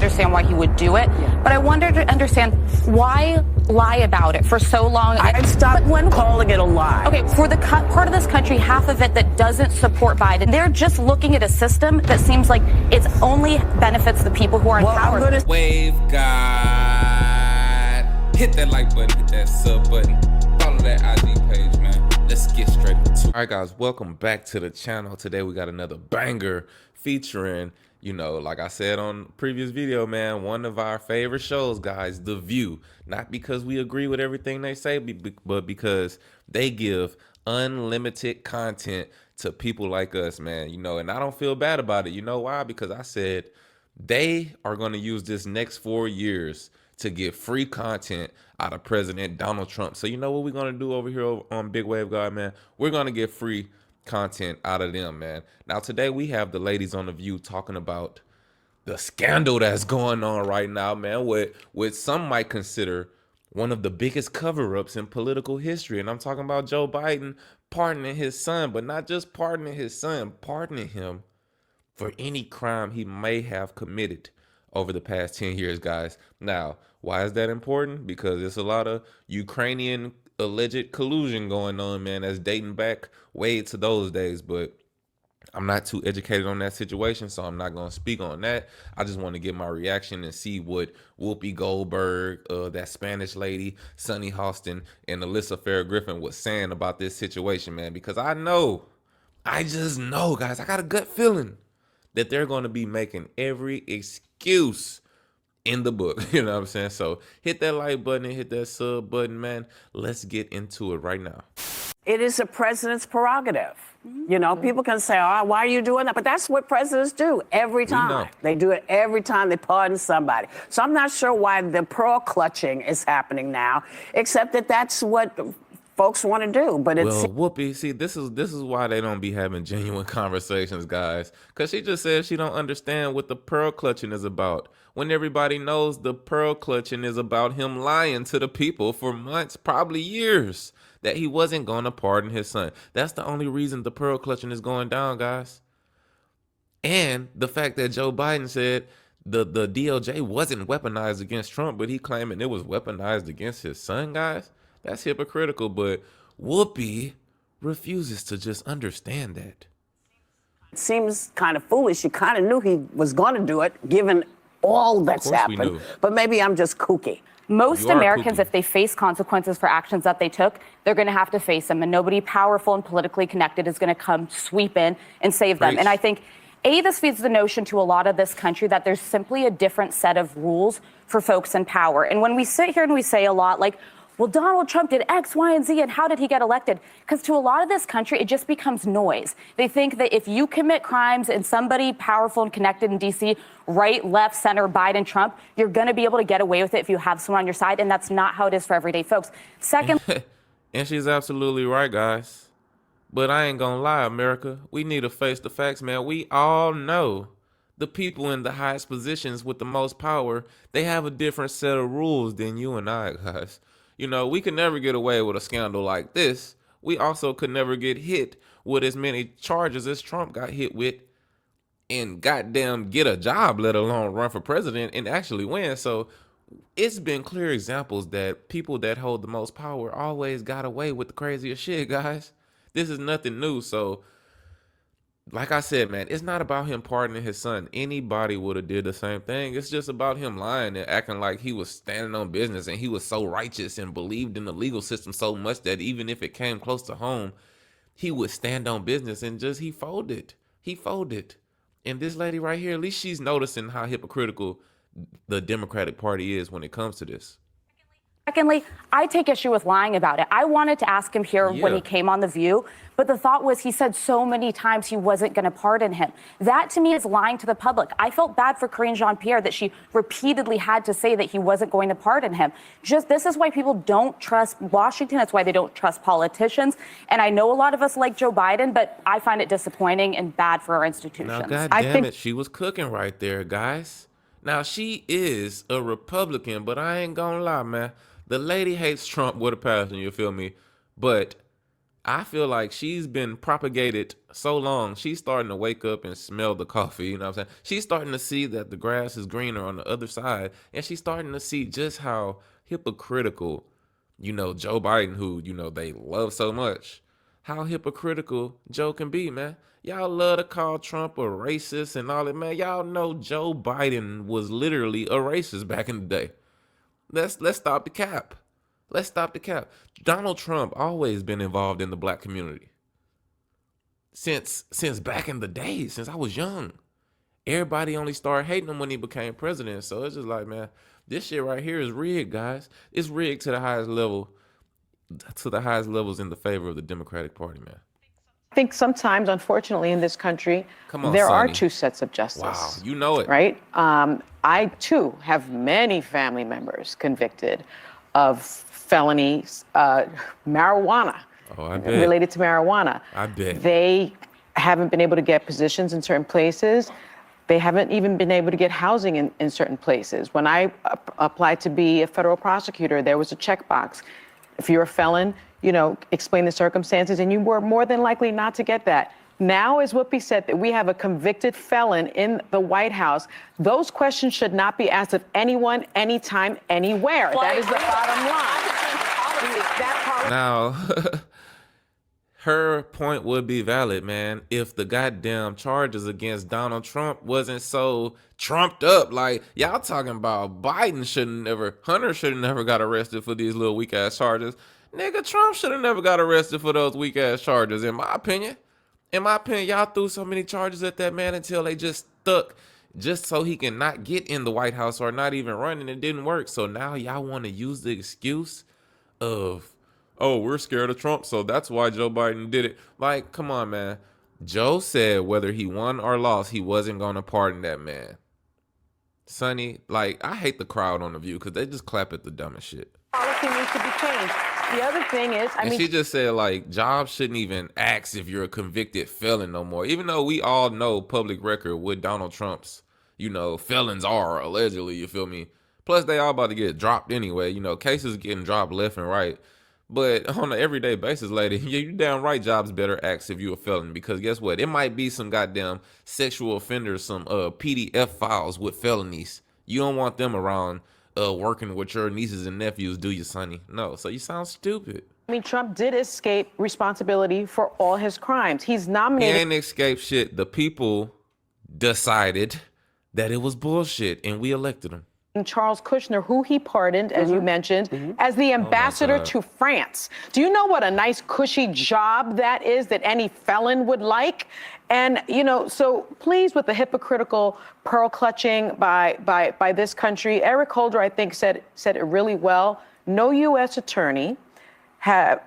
understand why he would do it. But I wonder to understand why lie about it for so long. I've stopped calling it a lie. Okay, for the part of this country, half of it that doesn't support Biden, they're just looking at a system that seems like it's only benefits the people who are in power. Wave God, hit that like button, hit that sub button, follow that IG page, man. Let's get straight into it. All right, guys, welcome back to the channel. Today we got another banger featuring, you know, like I said on previous video, man, one of our favorite shows, guys, The View. Not because we agree with everything they say, but because they give unlimited content to people like us, man. You know, and I don't feel bad about it. You know why? Because I said they are going to use this next 4 years to get free content out of President Donald Trump. So you know what we're going to do over here on Big Wave God, man? We're going to get free content out of them, man. Now today we have the ladies on The View talking about the scandal that's going on right now, man, what some might consider one of the biggest cover-ups in political history. And I'm talking about Joe Biden pardoning his son, but not just pardoning his son, pardoning him for any crime he may have committed over the past 10 years, guys. Now, why is that important? Because there's a lot of Ukrainian alleged collusion going on, man, that's dating back way to those days. But I'm not too educated on that situation, so I'm not going to speak on that. I just want to get my reaction and see what Whoopi Goldberg, that Spanish lady, Sunny Hostin, and Alyssa Farrah Griffin was saying about this situation, man. Because I just know, guys, I got a gut feeling that they're going to be making every excuse in the book. You know what I'm saying? So hit that like button and hit that sub button, man. Let's get into it right now. It is a president's prerogative. You know, people can say, oh, why are you doing that? But that's what presidents do every time. They do it every time they pardon somebody. So I'm not sure why the pearl clutching is happening now, except that that's what folks want to do. But it's Whoopi, see, this is why they don't be having genuine conversations, guys. Because she just says she don't understand what the pearl clutching is about, when everybody knows the pearl clutching is about him lying to the people for months, probably years, that he wasn't going to pardon his son. That's the only reason the pearl clutching is going down, guys. And the fact that Joe Biden said the DOJ wasn't weaponized against Trump, but he claiming it was weaponized against his son, guys. That's hypocritical, but Whoopi refuses to just understand that. It seems kind of foolish. You kind of knew he was going to do it, given all that's happened. But maybe I'm just kooky. Most Americans, if they face consequences for actions that they took, they're going to have to face them. And nobody powerful and politically connected is going to come sweep in and save them. And I think, this feeds the notion to a lot of this country that there's simply a different set of rules for folks in power. And when we sit here and we say a lot like, well, Donald Trump did X, Y, and Z, and how did he get elected? Because to a lot of this country, it just becomes noise. They think that if you commit crimes and somebody powerful and connected in D.C., right, left, center, Biden, Trump, you're going to be able to get away with it if you have someone on your side, and that's not how it is for everyday folks. Second, and she's absolutely right, guys. But I ain't going to lie, America. We need to face the facts, man. We all know the people in the highest positions with the most power, they have a different set of rules than you and I, guys. You know, we could never get away with a scandal like this. We also could never get hit with as many charges as Trump got hit with and goddamn get a job, let alone run for president and actually win. So it's been clear examples that people that hold the most power always got away with the craziest shit, guys. This is nothing new. So like I said, man, it's not about him pardoning his son. Anybody would have did the same thing. It's just about him lying and acting like he was standing on business and he was so righteous and believed in the legal system so much that even if it came close to home, he would stand on business and just he folded. He folded. And this lady right here, at least she's noticing how hypocritical the Democratic Party is when it comes to this. Secondly, I take issue with lying about it. I wanted to ask him here when he came on The View, but the thought was he said so many times he wasn't going to pardon him. That, to me, is lying to the public. I felt bad for Karine Jean-Pierre that she repeatedly had to say that he wasn't going to pardon him. This is why people don't trust Washington. That's why they don't trust politicians. And I know a lot of us like Joe Biden, but I find it disappointing and bad for our institutions. Now, goddamn it, she was cooking right there, guys. Now, she is a Republican, but I ain't gonna lie, man. The lady hates Trump with a passion, you feel me? But I feel like she's been propagated so long. She's starting to wake up and smell the coffee. You know what I'm saying? She's starting to see that the grass is greener on the other side. And she's starting to see just how hypocritical, Joe Biden, who, they love so much, how hypocritical Joe can be, man. Y'all love to call Trump a racist and all that, man. Y'all know Joe Biden was literally a racist back in the day. Let's stop the cap. Let's stop the cap. Donald Trump always been involved in the black community. Since back in the day, since I was young. Everybody only started hating him when he became president. So it's just like, man, this shit right here is rigged, guys. It's rigged to the highest level, to the highest levels in the favor of the Democratic Party, man. I think sometimes, unfortunately, in this country, Come on, there Sonny. are two sets of justice. Wow, you know it. Right? I, too, have many family members convicted of felonies, marijuana, related to marijuana. I bet. They haven't been able to get positions in certain places. They haven't even been able to get housing in certain places. When I applied to be a federal prosecutor, there was a checkbox. If you're a felon, explain the circumstances, and you were more than likely not to get that. Now, as Whoopi said, that we have a convicted felon in the White House. Those questions should not be asked of anyone, anytime, anywhere. That is the bottom line. Now, her point would be valid, man, if the goddamn charges against Donald Trump wasn't so trumped up. Like, y'all talking about Hunter should have never got arrested for these little weak ass charges. Nigga, Trump should have never got arrested for those weak ass charges, in my opinion. In my opinion, y'all threw so many charges at that man until they just stuck, just so he can not get in the White House or not even run, and it didn't work. So now y'all want to use the excuse of, oh, we're scared of Trump, so that's why Joe Biden did it. Like, come on, man. Joe said whether he won or lost, he wasn't going to pardon that man. Sonny, like, I hate the crowd on The View because they just clap at the dumbest shit. Policy needs to be changed. The other thing is, she just said, like, jobs shouldn't even ask if you're a convicted felon no more. Even though we all know public record what Donald Trump's, felons are, allegedly, you feel me? Plus, they all about to get dropped anyway. Cases getting dropped left and right. But on an everyday basis, lady, you damn right jobs better ask if you're a felon. Because guess what? It might be some goddamn sexual offenders, some PDF files with felonies. You don't want them around working with your nieces and nephews, do you, Sonny? No, so you sound stupid. Trump did escape responsibility for all his crimes. He's nominated. He ain't escaped shit. The people decided that it was bullshit, and we elected him. Charles Kushner, who he pardoned, as you mentioned, as the ambassador to France. Do you know what a nice, cushy job that is that any felon would like? And, so pleased with the hypocritical pearl clutching by this country. Eric Holder, I think, said it really well. No U.S. attorney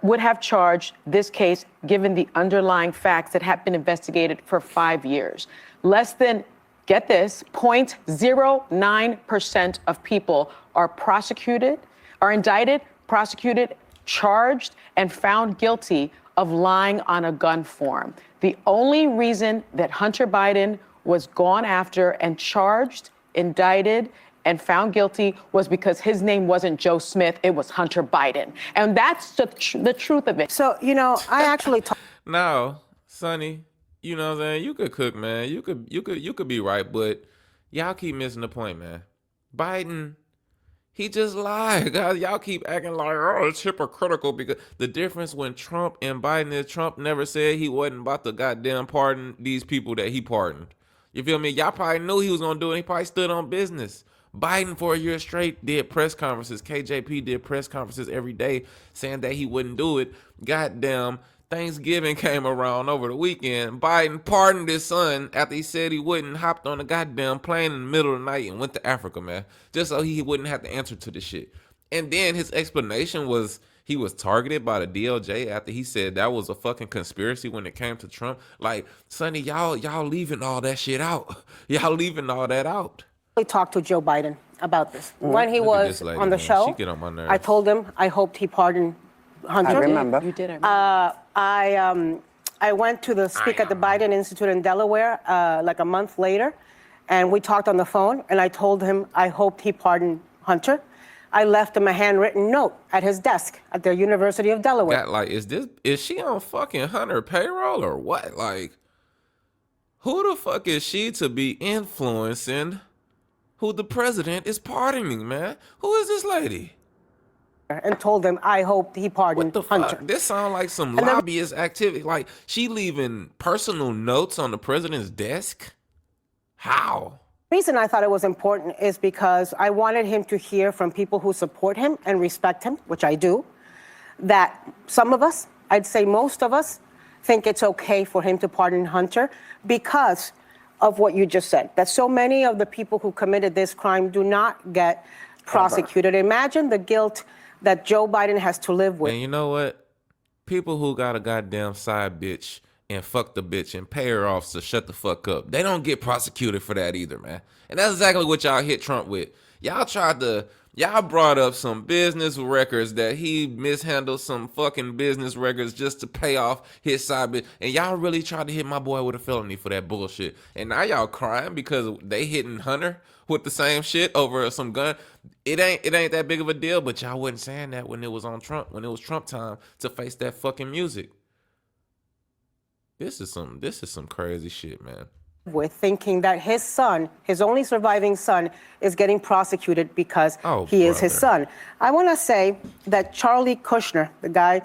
would have charged this case given the underlying facts that have been investigated for 5 years. Less than, get this, 0.09% of people are indicted, prosecuted, charged, and found guilty of lying on a gun form. The only reason that Hunter Biden was gone after and charged, indicted, and found guilty was because his name wasn't Joe Smith, it was Hunter Biden. And that's the truth of it. So, I actually Now, Sonny, you know what I'm saying? You could cook, man. You could be right, but y'all keep missing the point, man. Biden, he just lied, guys. Y'all keep acting like, oh, it's hypocritical, because the difference when Trump and Biden is Trump never said he wasn't about to goddamn pardon these people that he pardoned. You feel me? Y'all probably knew he was gonna do it. He probably stood on business. Biden, for a year straight, did press conferences. KJP did press conferences every day saying that he wouldn't do it. Goddamn, Thanksgiving came around over the weekend. Biden pardoned his son after he said he wouldn't, hopped on a goddamn plane in the middle of the night and went to Africa, man, just so he wouldn't have to answer to this shit. And then his explanation was he was targeted by the DOJ after he said that was a fucking conspiracy when it came to Trump. Like, Sonny, y'all leaving all that shit out. Y'all leaving all that out. I talked to Joe Biden about this. When he was on the show, She get on my nerves. I told him I hoped he pardoned Hunter. I remember. You did, I remember. I went to speak at the Biden Institute in Delaware like a month later, and we talked on the phone, and I told him I hoped he pardoned Hunter. I left him a handwritten note at his desk at the University of Delaware. God, like, is she on fucking Hunter payroll or what? Like, who the fuck is she to be influencing who the president is pardoning, man? Who is this lady? And told him I hoped he pardoned What the Hunter. fuck? This sounds like some lobbyist activity. Like, she leaving personal notes on the president's desk? How? The reason I thought it was important is because I wanted him to hear from people who support him and respect him, which I do, that some of us, I'd say most of us, think it's okay for him to pardon Hunter because of what you just said, that so many of the people who committed this crime do not get prosecuted. Imagine the guilt that Joe Biden has to live with. And you know what? People who got a goddamn side bitch and fuck the bitch and pay her off to shut the fuck up, they don't get prosecuted for that either, man. And that's exactly what y'all hit Trump with. Y'all brought up some business records that he mishandled some fucking business records just to pay off his side bitch. And y'all really tried to hit my boy with a felony for that bullshit. And now y'all crying because they hitting Hunter with the same shit over some gun. It ain't that big of a deal, but y'all wasn't saying that when it was on Trump, when it was Trump time to face that fucking music. This is some crazy shit, man. With thinking that his son, his only surviving son, is getting prosecuted because he is his son. I want to say that Charlie Kushner, the guy,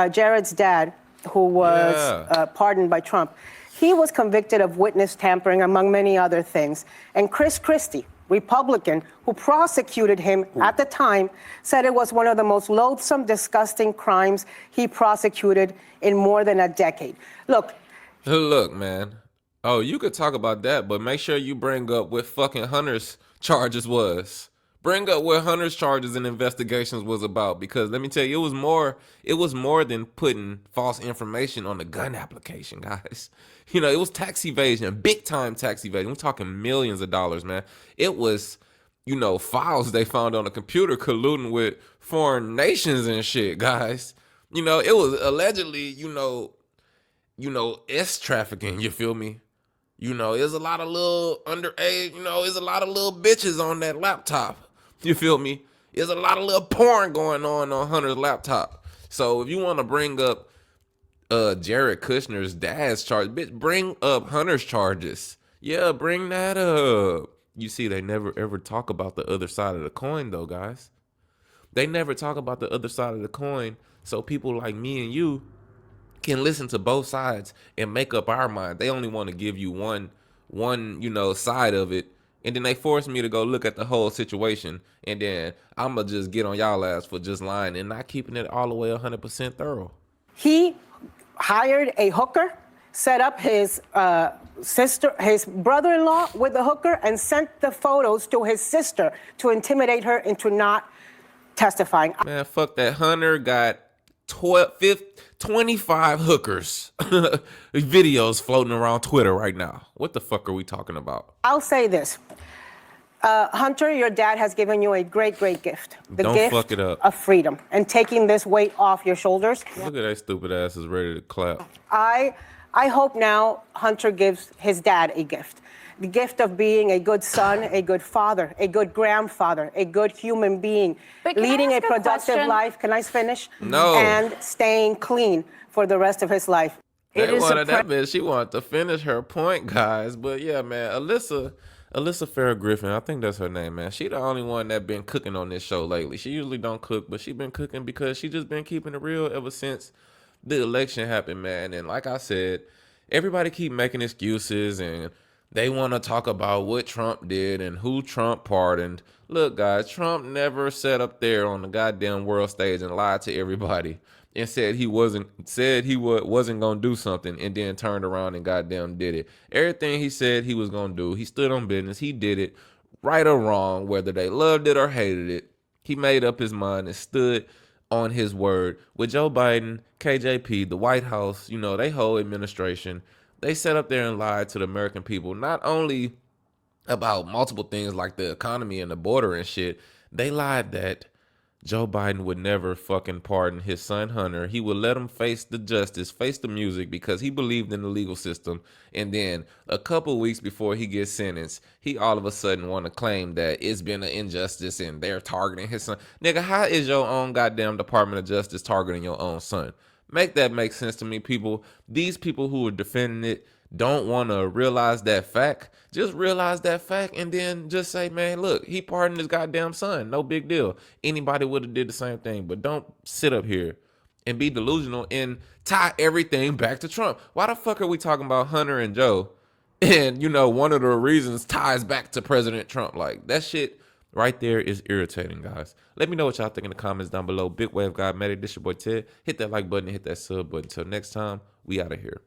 Jared's dad, who was pardoned by Trump, he was convicted of witness tampering, among many other things. And Chris Christie, Republican, who prosecuted him at the time, said it was one of the most loathsome, disgusting crimes he prosecuted in more than a decade. Look, man. Oh, you could talk about that, but make sure you bring up what fucking Hunter's charges was. Bring up what Hunter's charges and investigations was about, because let me tell you, it was more than putting false information on the gun application, guys. You know, it was tax evasion, big time tax evasion. We're talking millions of dollars, man. It was, you know, files they found on a computer colluding with foreign nations and shit, guys. You know, it was allegedly, you know, S trafficking, you feel me? You know, there's a lot of little underage, you know, there's a lot of little bitches on that laptop. You feel me? There's a lot of little porn going on Hunter's laptop. So if you want to bring up Jared Kushner's dad's charge, bitch, bring up Hunter's charges. Yeah, bring that up. You see, they never ever talk about the other side of the coin, though, guys. They never talk about the other side of the coin, so people like me and you can listen to both sides and make up our mind. They only want to give you one, you know, side of it. And then they force me to go look at the whole situation. And then I'm going to just get on y'all ass for just lying and not keeping it all the way 100% thorough. He hired a hooker, set up his his brother-in-law with the hooker, and sent the photos to his sister to intimidate her into not testifying. Man, fuck that. Hunter got 25 hookers videos floating around Twitter right now. What the fuck are we talking about? I'll say this. Hunter, your dad has given you a great, great gift. The Don't gift fuck it up. of freedom and taking this weight off your shoulders. Look at that stupid ass is ready to clap. I hope now Hunter gives his dad a gift. The gift of being a good son, a good father, a good grandfather, a good human being, leading a productive life. Can I finish? No. And staying clean for the rest of his life. That bitch, she wanted to finish her point, guys. But yeah, man, Alyssa Farrah Griffin, I think that's her name, man. She the only one that been cooking on this show lately. She usually don't cook, but she been cooking because she just been keeping it real ever since the election happened, man. And like I said, everybody keep making excuses and they want to talk about what Trump did and who Trump pardoned. Look, guys, Trump never sat up there on the goddamn world stage and lied to everybody and said he wasn't gonna do something and then turned around and goddamn did it. Everything he said he was gonna do, he stood on business. He did it, right or wrong, whether they loved it or hated it. He made up his mind and stood on his word. With Joe Biden, KJP, the White House, you know, they whole administration, they sat up there and lied to the American people, not only about multiple things like the economy and the border and shit. They lied that Joe Biden would never fucking pardon his son Hunter. He would let him face the justice, face the music, because he believed in the legal system. And then a couple weeks before he gets sentenced, he all of a sudden want to claim that it's been an injustice and they're targeting his son. Nigga, how is your own goddamn Department of Justice targeting your own son? Make that make sense to me, people. These people who are defending it don't want to realize that fact. Just realize that fact and then just say, man, look, he pardoned his goddamn son. No big deal. Anybody would have did the same thing. But don't sit up here and be delusional and tie everything back to Trump. Why the fuck are we talking about Hunter and Joe? And, you know, one of the reasons ties back to President Trump. Like, that shit right there is irritating, guys. Let me know what y'all think in the comments down below. Big Wave God Maddie, this your boy Ted. Hit that like button and hit that sub button. Until next time, we out of here.